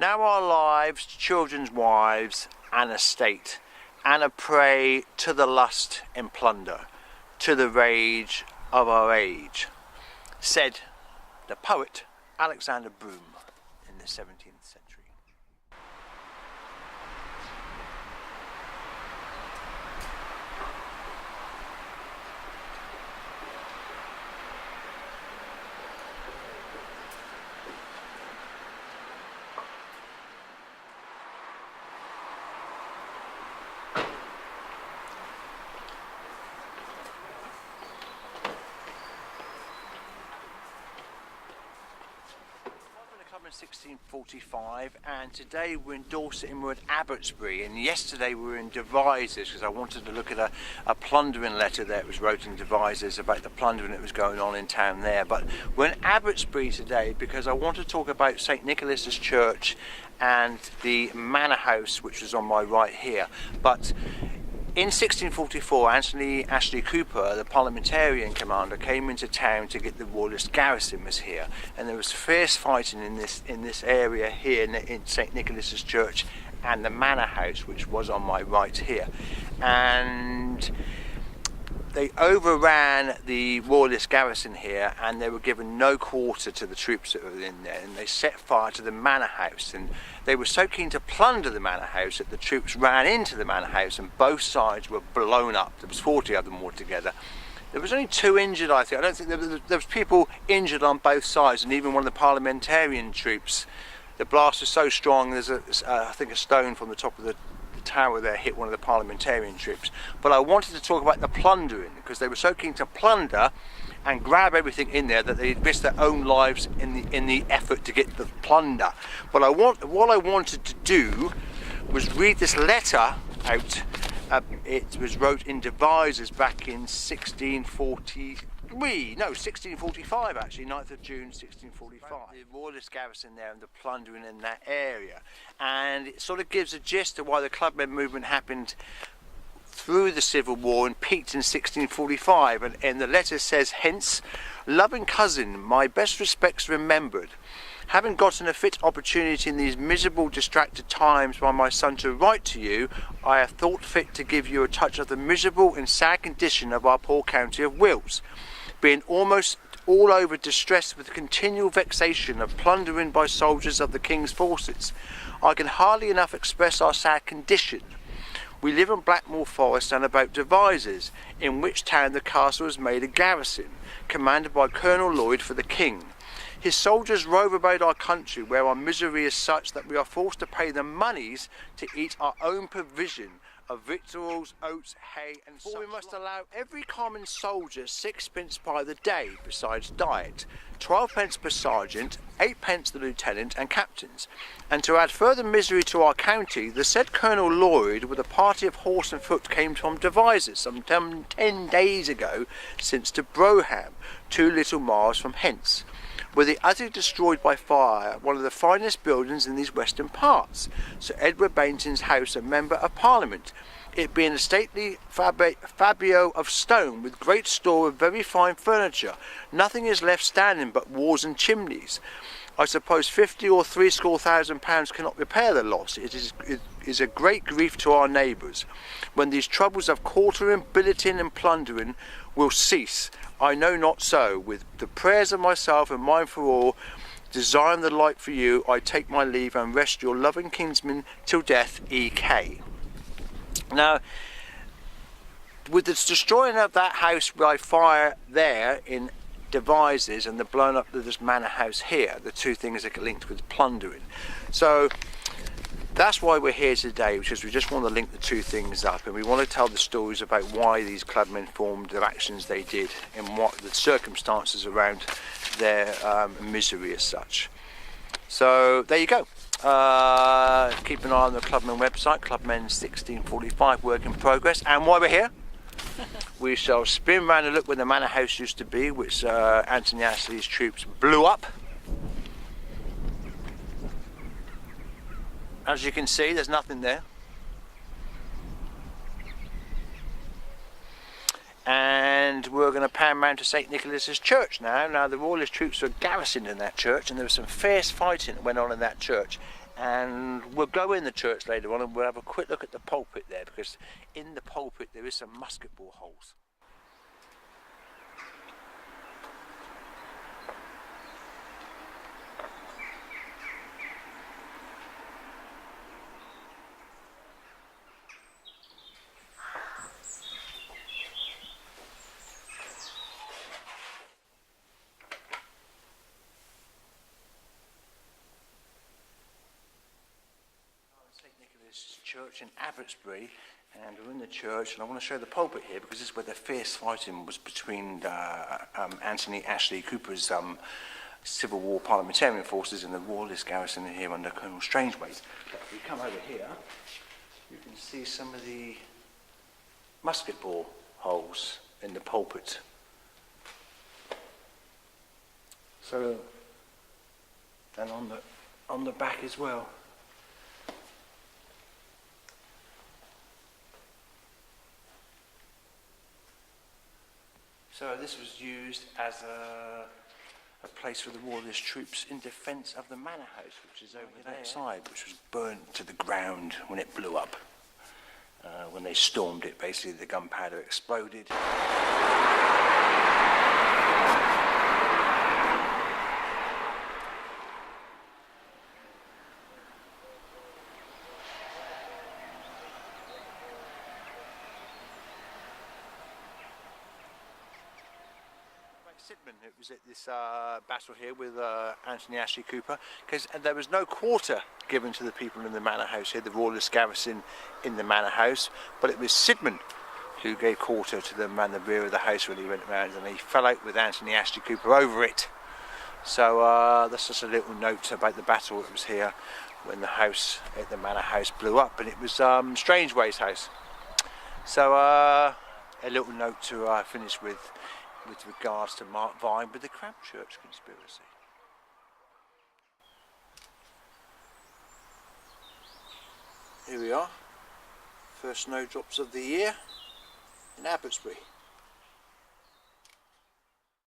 Now our lives, children's wives, and estate, and a prey to the lust and plunder, to the rage of our age, said the poet Alexander Broome in the 17th century. In 1645, and today we're in Dorset and we're at Abbotsbury, and yesterday we were in Devizes because I wanted to look at a plundering letter that was wrote in Devizes about the plundering that was going on in town there. But we're in Abbotsbury today because I want to talk about St Nicholas's Church and the manor house, which is on my right here. But in 1644, Anthony Ashley Cooper, the parliamentarian commander, came into town to get the royalist garrison was here, and there was fierce fighting in this area here in St Nicholas's Church and the manor house, which was on my right here, and they overran the royalist garrison here, and they were given no quarter to the troops that were in there, and they set fire to the manor house, and they were so keen to plunder the manor house that the troops ran into the manor house and both sides were blown up. There was 40 of them altogether. There was only 2 injured, I think. I don't think there was people injured on both sides, and even one of the parliamentarian troops, the blast was so strong there's I think a stone from the top of the tower there hit one of the parliamentarian troops. But I wanted to talk about the plundering because they were so keen to plunder and grab everything in there that they risked their own lives in the effort to get the plunder. But what I wanted to do was read this letter out. It was wrote in Devizes back in 1645 actually, 9th of June 1645. The royalist garrison there and the plundering in that area, and it sort of gives a gist of why the clubmen movement happened through the Civil War and peaked in 1645. And the letter says, "Hence, loving cousin, my best respects remembered. Having gotten a fit opportunity in these miserable distracted times by my son to write to you, I have thought fit to give you a touch of the miserable and sad condition of our poor county of Wilts, being almost all over distressed with the continual vexation of plundering by soldiers of the King's forces. I can hardly enough express our sad condition. We live in Blackmore Forest and about Devizes, in which town the castle is made a garrison, commanded by Colonel Lloyd for the King. His soldiers rove about our country, where our misery is such that we are forced to pay them moneys to eat our own provision of victuals, oats, hay, and such. For we must allow every common soldier 6 pence by the day, besides diet, 12 pence per sergeant, 8 pence the lieutenant and captains. And to add further misery to our county, the said Colonel Lloyd with a party of horse and foot came from Devizes some 10 days ago since to Broham, 2 little miles from hence, where they utterly destroyed by fire one of the finest buildings in these western parts, Sir Edward Bainton's house, a member of Parliament, it being a stately fabio of stone with great store of very fine furniture. Nothing is left standing but walls and chimneys. I suppose 50 or 70,000 pounds cannot repair the loss. It is a great grief to our neighbours. When these troubles of quartering, billeting and plundering will cease, I know not so. With the prayers of myself and mine for all, desiring the like for you, I take my leave and rest your loving kinsman till death, E.K." Now, with the destroying of that house by fire there in Devizes and the blowing up of this manor house here, the 2 things that get linked with plundering. So that's why we're here today, because we just want to link the 2 things up, and we want to tell the stories about why these clubmen formed, their actions they did, and what the circumstances around their misery as such. So there you go. Keep an eye on the Clubmen website, Clubmen 1645, work in progress. And while we're here, we shall spin round and look where the manor house used to be, which Anthony Ashley's troops blew up. As you can see, there's nothing there. And we're going to pan round to St Nicholas's Church now. Now the royalist troops were garrisoned in that church, and there was some fierce fighting that went on in that church. And we'll go in the church later on and we'll have a quick look at the pulpit there, because in the pulpit there is some musket ball holes. Church in Abbotsbury, and we're in the church, and I want to show the pulpit here because this is where the fierce fighting was between Anthony Ashley Cooper's Civil War parliamentarian forces and the royalist garrison here under Colonel Strangeways. But if we come over here, you can see some of the musket ball holes in the pulpit. So, and on the back as well. So this was used as a place for the royalist troops in defence of the manor house, which is over that side, which was burnt to the ground when it blew up. When they stormed it, basically the gunpowder exploded. It was at this battle here with Anthony Ashley Cooper, because there was no quarter given to the people in the manor house here, the royalist garrison in the manor house, but it was Sidman who gave quarter to them and the rear of the house when he went around, and he fell out with Anthony Ashley Cooper over it. So that's just a little note about the battle that was here when the house at the manor house blew up, and it was Strangeways' house. So a little note to finish with regards to Mark Vine with the Crabchurch conspiracy. Here we are, first snowdrops of the year in Abbotsbury.